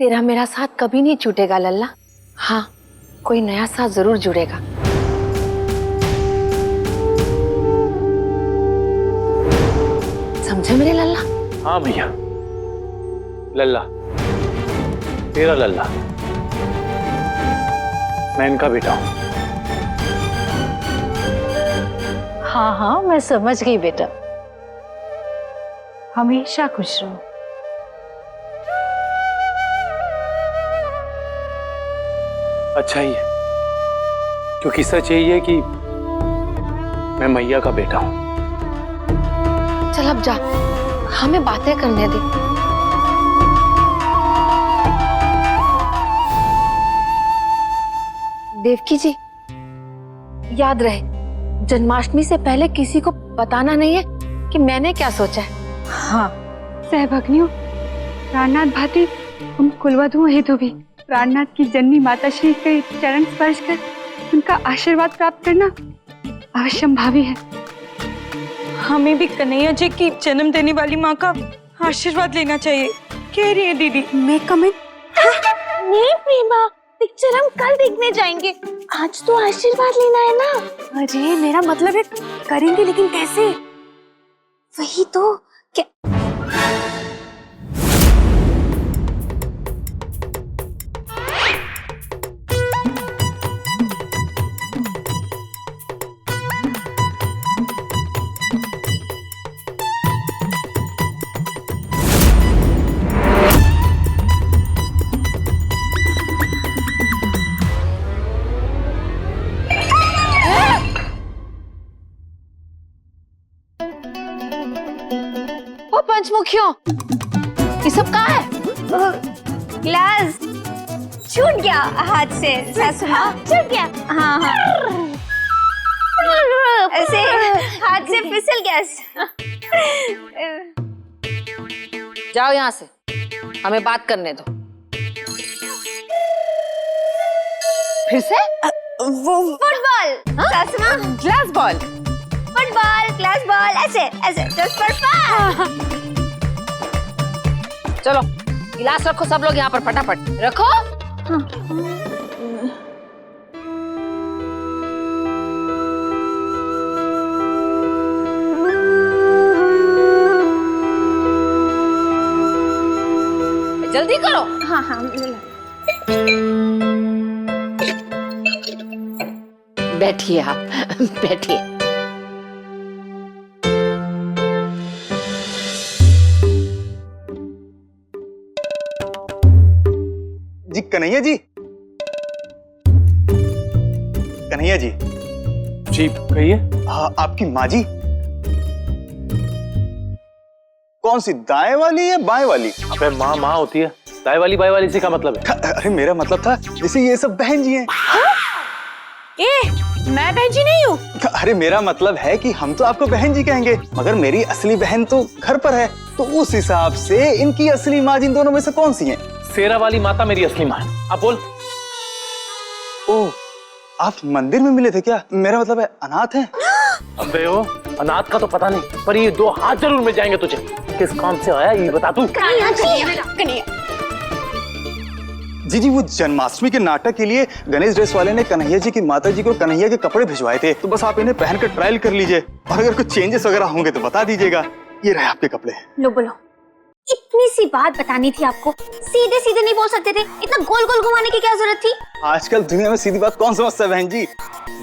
तेरा मेरा साथ कभी नहीं छूटेगा लल्ला। हाँ, कोई नया साथ जरूर जुड़ेगा। समझे मेरे लल्ला? हाँ भैया, लल्ला, तेरा लल्ला, मैं इनका बेटा हूं। हाँ हाँ, मैं समझ गई बेटा। हमेशा खुश रहो। अच्छा ही है, क्योंकि सच यही है कि मैं मैया का बेटा हूं। चल अब जा, हमें बातें करने दे। देवकी जी, याद रहे, जन्माष्टमी से पहले किसी को बताना नहीं है कि मैंने क्या सोचा है। हाँ, सहभग्नियों, प्राणनाथ भाती उन कुलवधुओं हेतु भी प्राणनाथ की जननी माता श्री के चरण स्पर्श कर उनका आशीर्वाद प्राप्त करना अवश्यंभावी है। हमें भी कन्हैया जी की जन्म देने वाली माँ का आशीर्वाद लेना चाहिए, कह रही है दीदी। मैं कमेंट नहीं प्रेमा, पिक्चर हम कल देखने जाएंगे, आज तो आशीर्वाद लेना है ना। अरे मेरा मतलब है करेंगे, लेकिन कैसे? वही तो क्या। ओ पंचमुखियों, ये सब कहाँ है? ग्लास छूट गया हाथ से, सासू माँ। छूट गया? हाँ हाँ, ऐसे हाथ से फिसल गया। जाओ यहाँ से, हमें बात करने दो। फिर से? वो फुटबॉल सासू माँ। Glass ball. Football, glass ball, ऐसे ऐसे, जस्ट फॉर फन। चलो गिलास रखो, सब लोग यहाँ पर फटाफट रखो। जल्दी करो। हाँ हाँ, बैठिए आप, बैठिए। जी कन्हैया जी, कन्हैया जी। जी कहिए। हाँ, आपकी माँ जी कौन सी, दाएं वाली या बाएं वाली? अबे माँ माँ होती है, दाई वाली बाई वाली से क्या मतलब है? अरे मेरा मतलब था जैसे ये सब बहन जी हैं। मैं बहन जी नहीं हूँ। अरे मेरा मतलब है कि हम तो आपको बहन जी कहेंगे, मगर मेरी असली बहन तो घर पर है, तो उस हिसाब से इनकी असली माँ इन दोनों में से कौन सी है? शेरा वाली माता मेरी असली माँ है। अब बोल। ओह, आप मंदिर में मिले थे क्या? मेरा मतलब है अनाथ हैं। अबे ओ, अनाथ का तो पता नहीं, पर ये दो हाथ जरूर मिल जाएंगे तुझे। किस काम से आया ये बता तू। जी वो जन्माष्टमी के नाटक के लिए गणेश ड्रेस वाले ने कन्हैया जी की माता जी को कन्हैया के कपड़े भिजवाए थे, तो बस आप इन्हें पहनकर ट्रायल कर लीजिए, और अगर कुछ चेंजेस वगैरह होंगे तो बता दीजिएगा। ये रहे आपके कपड़े। लो बोलो, इतनी सी बात बतानी थी आपको, सीधे सीधे नहीं बोल सकते थे? इतना गोल गोल घुमाने की क्या जरूरत थी? आजकल दुनिया में सीधी बात कौन समझता है बहन जी?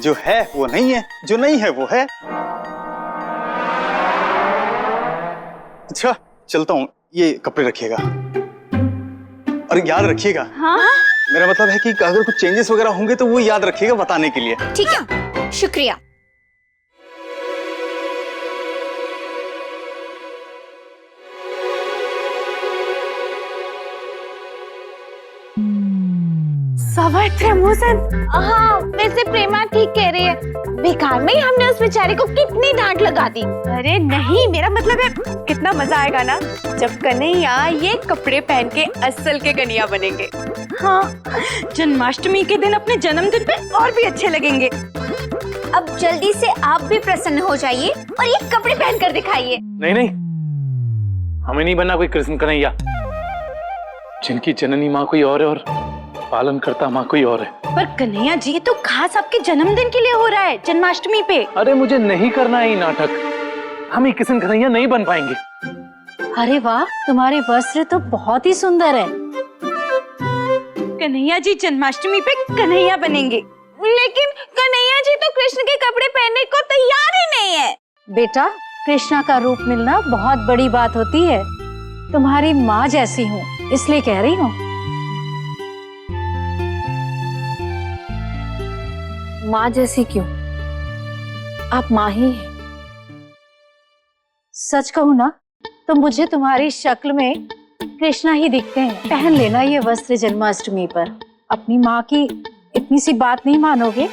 जो है वो नहीं है, जो नहीं है वो है। अच्छा चलता हूँ, ये कपड़े रखिएगा, और याद रखिएगा। हाँ? मेरा मतलब है कि अगर कुछ चेंजेस वगैरह होंगे तो वो याद रखिएगा बताने के लिए। ठीक है, शुक्रिया। हाँ, वैसे प्रेमा ठीक कह रही है, बेकार में ही हमने उस बेचारे को कितनी डांट लगा दी। अरे नहीं, मेरा मतलब है कितना मजा आएगा ना जब कन्हैया ये कपड़े पहन के असल के कन्हैया बनेंगे। हाँ, जन्माष्टमी के दिन अपने जन्मदिन पे और भी अच्छे लगेंगे। अब जल्दी से आप भी प्रसन्न हो जाइए और ये कपड़े पहन कर दिखाइए। नहीं नहीं, हमें नहीं बनना कोई कृष्ण कन्हैया। जिनकी जननी माँ कोई और है और पालन करता माँ कोई और है। पर कन्हैया जी, ये तो खास आपके जन्मदिन के लिए हो रहा है, जन्माष्टमी पे। अरे मुझे नहीं करना है ये नाटक, हम ही किशन कन्हैया नहीं बन पाएंगे। अरे वाह, तुम्हारे वस्त्र तो बहुत ही सुंदर है। कन्हैया जी जन्माष्टमी पे कन्हैया बनेंगे, लेकिन कन्हैया जी तो कृष्ण के कपड़े पहनने को तैयार ही नहीं है। बेटा, कृष्णा का रूप मिलना बहुत बड़ी बात होती है। तुम्हारी माँ जैसी हूँ, इसलिए कह रही हूँ। माँ जैसी क्यों? आप माँ ही हैं। सच कहूँ ना तो मुझे तुम्हारी शक्ल में कृष्णा ही दिखते हैं। पहन लेना ये वस्त्र जन्माष्टमी पर। अपनी माँ की इतनी सी बात नहीं मानोगे?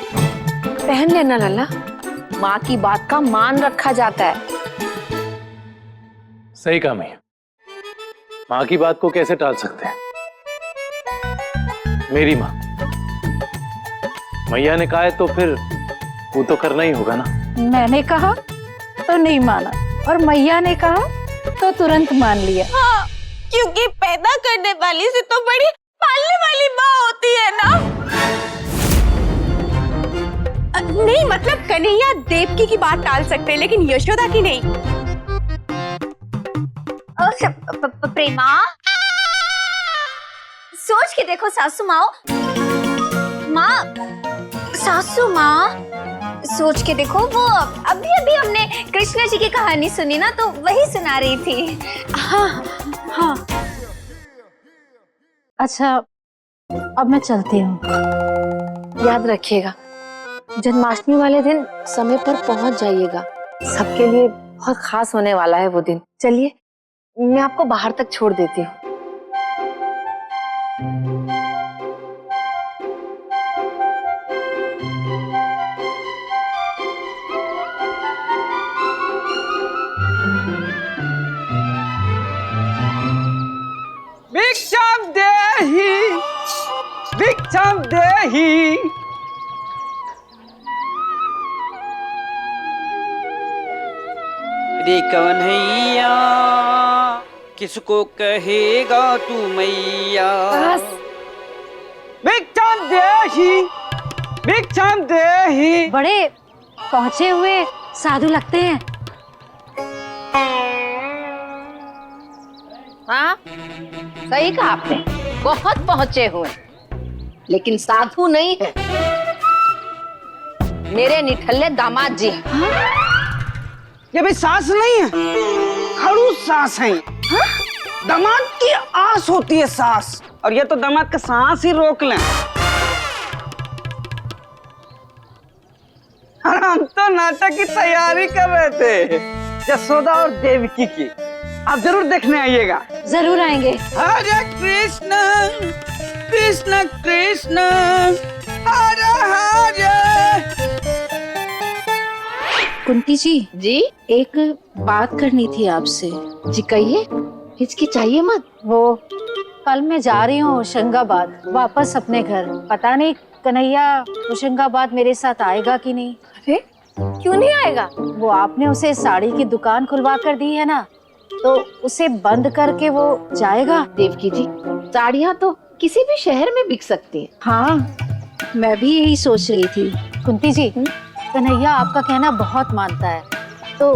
पहन लेना लल्ला, माँ की बात का मान रखा जाता है। सही कहा मैया, माँ की बात को कैसे टाल सकते हैं। मेरी माँ, मैया ने कहा है तो फिर वो तो करना ही होगा ना। मैंने कहा तो नहीं माना, और मैया ने कहा तो तुरंत मान लिया। हाँ, क्योंकि पैदा करने वाली से तो बड़ी पालने वाली माँ होती है ना। नहीं, मतलब कन्हैया देवकी की बात टाल सकते हैं, लेकिन यशोदा की नहीं। प्रेमा, सोच के देखो सासू माँ, सासू माँ सोच के देखो, वो अभी अभी हमने कृष्ण जी की कहानी सुनी ना, तो वही सुना रही थी। हाँ हाँ। अच्छा, अब मैं चलती हूँ। याद रखिएगा, जन्माष्टमी वाले दिन समय पर पहुंच जाइएगा। सबके लिए बहुत खास होने वाला है वो दिन। चलिए, मैं आपको बाहर तक छोड़ देती हूँ। भिक्षाम देहि, भिक्षाम देहि। रे कन्हैया, किसको कहेगा तू मैया? भिक्षाम देहि, भिक्षाम देहि। बड़े पहुंचे हुए साधु लगते हैं। हाँ, सही कहा आपने, बहुत पहुंचे हुए, लेकिन साधु नहीं है। मेरे निठल्ले दामाद जी हैं। ये भाई सास नहीं है, खड़ूस सास है। दामाद की आस होती है सास, और ये तो दामाद का सांस ही रोक लें। और हम तो नाटक की तैयारी कर रहे थे, यशोदा और देवकी की। आप जरूर देखने आइएगा। जरूर आएंगे। हरे कृष्ण कृष्ण कृष्ण हरे हरे। कुंती जी, एक बात करनी थी आपसे। जी कहिए, हिचकिचाइए मत। वो कल मैं जा रही हूँ होशंगाबाद, वापस अपने घर। पता नहीं कन्हैया होशंगाबाद मेरे साथ आएगा कि नहीं। अरे क्यों नहीं आएगा? वो आपने उसे साड़ी की दुकान खुलवा कर दी है ना, तो उसे बंद करके वो जाएगा। देवकी जी, साड़ियाँ तो किसी भी शहर में बिक सकती हैं। हाँ, मैं भी यही सोच रही थी। कुंती जी, कन्हैया आपका कहना बहुत मानता है, तो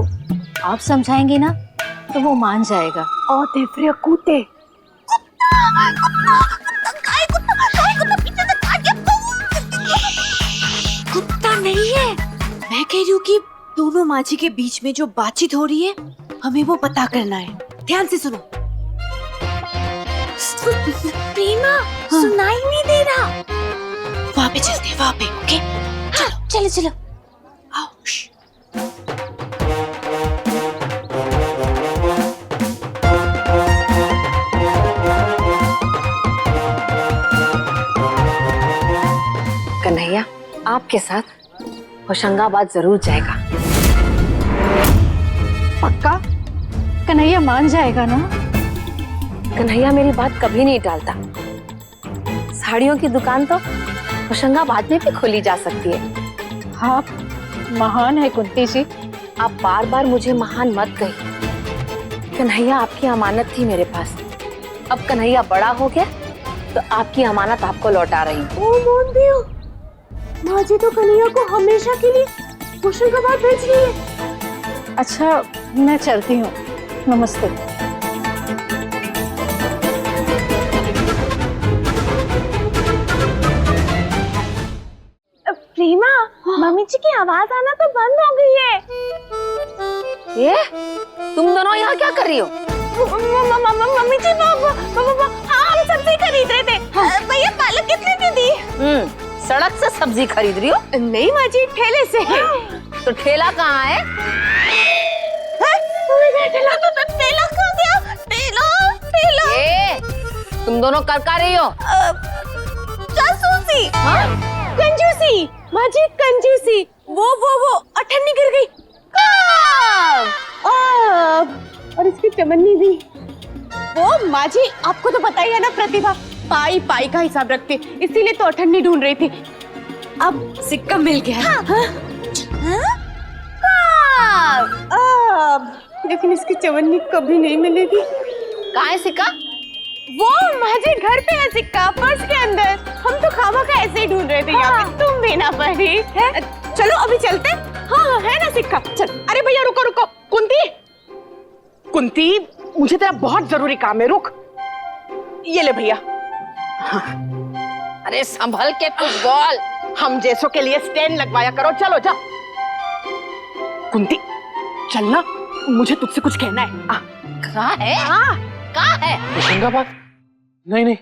आप समझाएंगी ना तो वो मान जाएगा। ओ देवप्रिय कूते, कुत्ता नहीं है। मैं कह रही हूँ कि दोनों माझी के बीच में जो बातचीत हो रही है, हमें वो पता करना है। ध्यान से सुनो। प्रेमा, सुनाई नहीं दे रहा। वहाँ पे चलते हैं, वहाँ पे। ओके, चलो चलो चलो। आओ। कन्हैया आपके साथ होशंगाबाद जरूर जाएगा। पक्का? कन्हैया मान जाएगा ना? कन्हैया मेरी बात कभी नहीं टालता। साड़ियों की दुकान तो होशंगाबाद में भी खोली जा सकती है। आप महान है कुंती जी। आप बार बार मुझे महान मत कहिए। कन्हैया आपकी अमानत थी मेरे पास, अब कन्हैया बड़ा हो गया तो आपकी अमानत आपको लौटा रही हूँ। ओ मोन दियो, माँ जी तो कन्हैया को हमेशा के लिए होशंगाबाद भेज रही है। अच्छा, मैं चलती हूँ। नमस्ते। प्रेमा, मम्मी जी की आवाज आना तो बंद हो गई है। ये तुम दोनों यहाँ क्या कर रही हो? मम्मी जी हम सब्जी खरीद रहे थे। भैया पालक कितने की दी? सड़क से सब्जी खरीद रही हो? नहीं माँ जी, ठेले से। तो ठेला कहाँ है? ठेला कहाँ गया? ठेला। ए, तुम दोनों कर क्या रही हो? जासूसी। कंजूसी माँ जी, कंजूसी। वो अठन्नी गिर गई। और इसकी चमन्नी भी। वो माँ जी, आपको तो पता ही है ना, प्रतिभा पाई पाई का हिसाब रखती, इसीलिए तो अठन्नी ढूंढ रही थी। अब सिक्का मिल गया। लेकिन इसकी चवन्नी कभी नहीं मिलेगी। कहाँ है सिक्का? वो माँ जी घर पे है सिक्का, पर्स के अंदर। हम तो खामा का ऐसे ही ढूंढ रहे थे यहाँ पे, तुम भी ना पड़ी है। चलो अभी चलते। हाँ है ना सिक्का, चल। अरे भैया रुको। कुंती, मुझे तेरा बहुत जरूरी काम है, रुक। ये ले भैया। अरे संभल के कुछ बोल। हम जैसों के लिए स्टैंड लगवाया करो, चलो जा। कुंती चलना, मुझे तुझसे कुछ कहना है। कहाँ है? कहाँ है? होशंगाबाद? नहीं,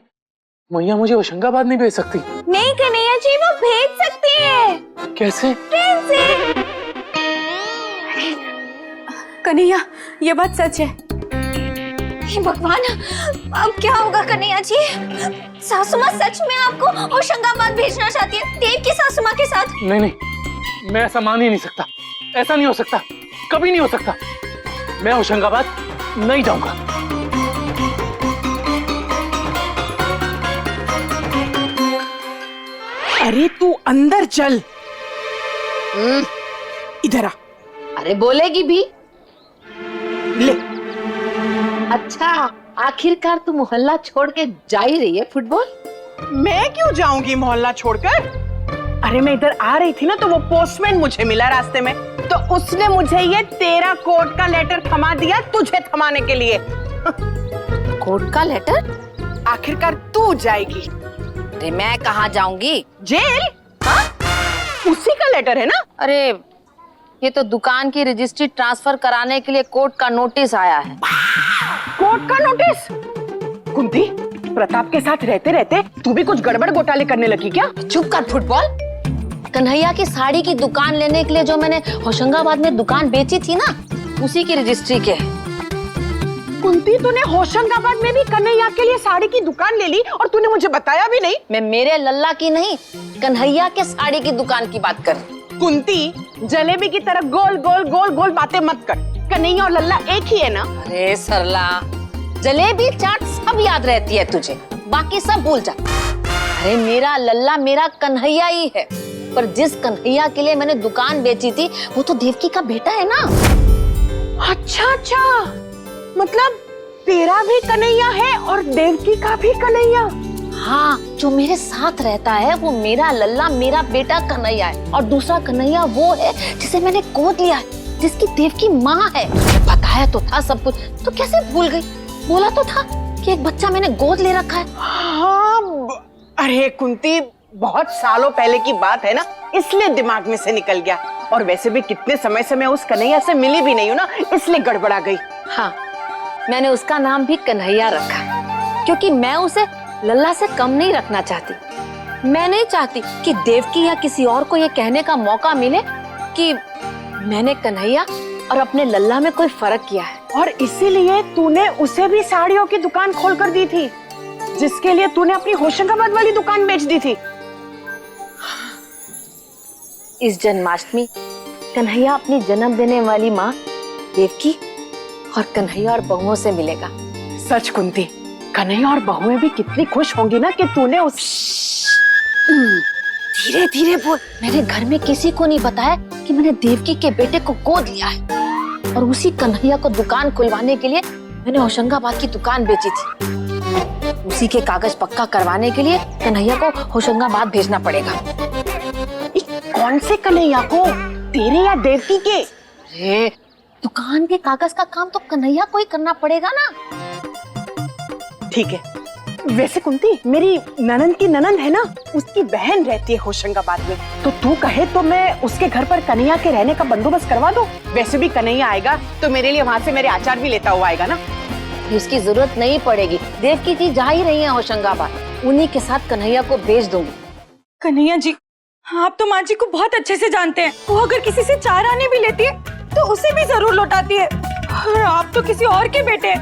मैया मुझे होशंगाबाद नहीं भेज सकती। नहीं कन्हैया जी, वो भेज सकती है। कैसे? ट्रेन से। कन्हैया, ये बात सच है। हे भगवान, अब क्या होगा कन्हैया जी? सासू माँ सच में आपको होशंगाबाद भेजना चाहती है, देव की सासू माँ के साथ। नहीं, मैं ऐसा मान ही नहीं सकता। ऐसा नहीं हो सकता, कभी नहीं हो सकता। मैं होशंगाबाद नहीं जाऊंगा। अरे तू अंदर चल। इधर आ। अरे बोलेगी भी। ले। अच्छा, आखिरकार तू मोहल्ला छोड़ के जा ही रही है फुटबॉल? मैं क्यों जाऊंगी मोहल्ला छोड़कर? अरे मैं इधर आ रही थी ना, तो वो पोस्टमैन मुझे मिला रास्ते में, तो उसने मुझे ये तेरा कोर्ट का लेटर थमा दिया, तुझे थमाने के लिए। कोर्ट का लेटर? आखिरकार तू जाएगी। अरे मैं कहाँ जाऊंगी? जेल? हाँ? उसी का लेटर है ना? अरे ये तो दुकान की रजिस्ट्री ट्रांसफर कराने के लिए कोर्ट का नोटिस आया है। कोर्ट का नोटिस? कुंती, प्रताप के साथ रहते रहते तू भी कुछ गड़बड़ घोटाले करने लगी क्या? चुप कर फुटबॉल। कन्हैया की साड़ी की दुकान लेने के लिए जो मैंने होशंगाबाद में दुकान बेची थी ना, उसी की रजिस्ट्री के। कुंती, तूने होशंगाबाद में भी कन्हैया के लिए साड़ी की दुकान ले ली और तूने मुझे बताया भी नहीं। मैं मेरे लल्ला की नहीं, कन्हैया के साड़ी की दुकान की बात कर। कुंती, जलेबी की तरह गोल गोल गोल गोल बातें मत कर। कन्हैया और लल्ला एक ही है ना? अरे सरला, जलेबी चाट सब याद रहती है तुझे, बाकी सब भूल जा। अरे मेरा लल्ला मेरा कन्हैया ही है, पर जिस कन्हैया के लिए मैंने दुकान बेची थी वो तो देवकी का बेटा है ना। अच्छा, मतलब तेरा भी कन्हैया है और देवकी का भी कन्हैया? हाँ, जो मेरे साथ रहता है वो मेरा लल्ला मेरा बेटा कन्हैया है, और दूसरा कन्हैया वो है जिसे मैंने गोद लिया है, जिसकी देवकी माँ है। बताया तो था सब कुछ, तो कैसे भूल गई? बोला तो था कि एक बच्चा मैंने गोद ले रखा है। हाँ, अरे कुंती, बहुत सालों पहले की बात है ना, इसलिए दिमाग में से निकल गया। और वैसे भी कितने समय से मैं उस कन्हैया से मिली भी नहीं हूँ ना, इसलिए गड़बड़ा गई। हाँ, मैंने उसका नाम भी कन्हैया रखा, क्योंकि मैं उसे लल्ला से कम नहीं रखना चाहती। मैं नहीं चाहती कि देवकी या किसी और को ये कहने का मौका मिले कि मैंने कन्हैया और अपने लल्ला में कोई फर्क किया है। और इसीलिए तूने उसे भी साड़ियों की दुकान खोल कर दी थी, जिसके लिए तूने अपनी होशंगाबाद वाली दुकान बेच दी थी। इस जन्माष्टमी कन्हैया अपनी जन्म देने वाली माँ देवकी और कन्हैया और बहुओं से मिलेगा। सच कुंती, कन्हैया और बहुएं भी कितनी खुश होंगी ना कि तूने उस... धीरे धीरे बोल। मैंने घर में किसी को नहीं बताया कि मैंने देवकी के बेटे को गोद लिया है, और उसी कन्हैया को दुकान खुलवाने के लिए मैंने होशंगाबाद की दुकान बेची थी। उसी के कागज पक्का करवाने के लिए कन्हैया को होशंगाबाद भेजना पड़ेगा। कौन से कन्हैया को, तेरे या देवकी के? अरे दुकान के कागज का काम तो कन्हैया को ही करना पड़ेगा ना। ठीक है। वैसे कुंती, मेरी ननंद की ननंद है ना, उसकी बहन रहती है होशंगाबाद में, तो तू कहे तो मैं उसके घर पर कन्हैया के रहने का बंदोबस्त करवा दूं। वैसे भी कन्हैया आएगा तो मेरे लिए वहाँ से मेरे आचार भी लेता हुआ आएगा ना। इसकी जरूरत नहीं पड़ेगी, देवकी जी जा ही रही है होशंगाबाद, उन्हीं के साथ कन्हैया को भेज दूंगी। कन्हैया जी, आप तो माँ जी को बहुत अच्छे से जानते हैं। वो अगर किसी से 4 आने भी लेती है तो उसे भी जरूर लौटाती है। और आप तो किसी और के बेटे हैं,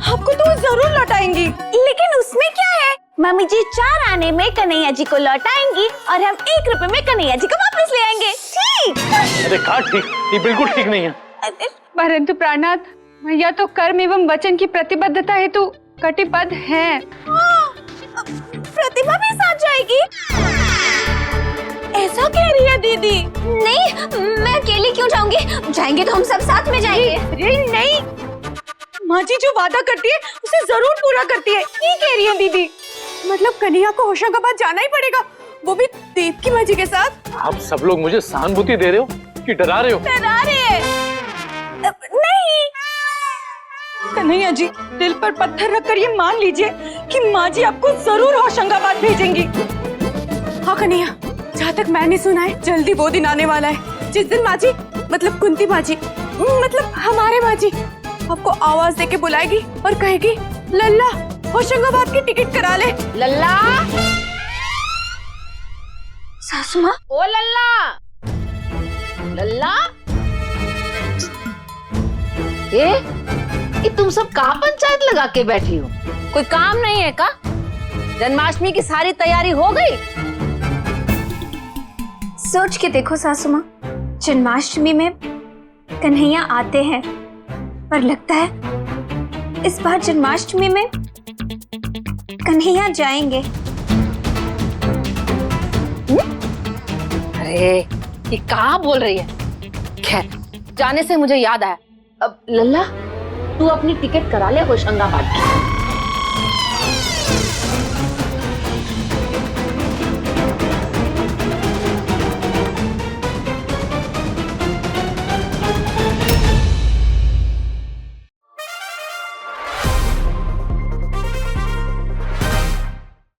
आपको तो वो जरूर लौटाएंगी। लेकिन उसमें क्या है, मम्मी जी 4 आने में कन्हैया जी को लौटाएंगी और हम 1 रुपए में कन्हैया जी को वापस ले आएंगे। ठीक? अरे कहा ठीक, ये बिल्कुल ठीक नहीं है। परंतु प्राणनाथ, मैया तो कर्म एवं वचन की प्रतिबद्धता हेतु कटिबद्ध है। प्रतिभा भी साथ जाएगी? ऐसा कह रही है दीदी? नहीं, मैं अकेली क्यों जाऊंगी? जाएंगे तो हम सब साथ में जाएंगे। अरे नहीं, माँ जी जो वादा करती है उसे जरूर पूरा करती है, ये कह रही है दीदी। मतलब कन्हैया को होशंगाबाद जाना ही पड़ेगा, वो भी देवकी माँ जी के साथ। आप सब लोग मुझे सहानुभूति दे रहे हो कि डरा रहे हो? डरा रहे हैं? नहीं कन्हैया जी, दिल पर पत्थर रखकर ये मान लीजिए कि माँ जी आपको जरूर होशंगाबाद भेजेंगी। हाँ कन्हैया, जहाँ तक मैंने सुना है जल्दी वो दिन आने वाला है जिस दिन माँ जी, मतलब कुंती माँ जी, मतलब हमारे माँ जी आपको आवाज देके बुलाएगी और कहेगी, लल्ला होशंगाबाद की टिकट करा ले। लल्ला, सासू माँ, ओ लल्ला, लल्ला, ये तुम सब कहाँ पंचायत लगा के बैठी हो? कोई काम नहीं है का? जन्माष्टमी की सारी तैयारी हो गई? सोच के देखो सासू माँ, जन्माष्टमी में कन्हैया आते हैं, पर लगता है इस बार जन्माष्टमी में कन्हैया जाएंगे। अरे ये कहाँ बोल रही है? खैर, जाने से मुझे याद आया, अब लल्ला तू अपनी टिकट करा ले होशंगाबाद की।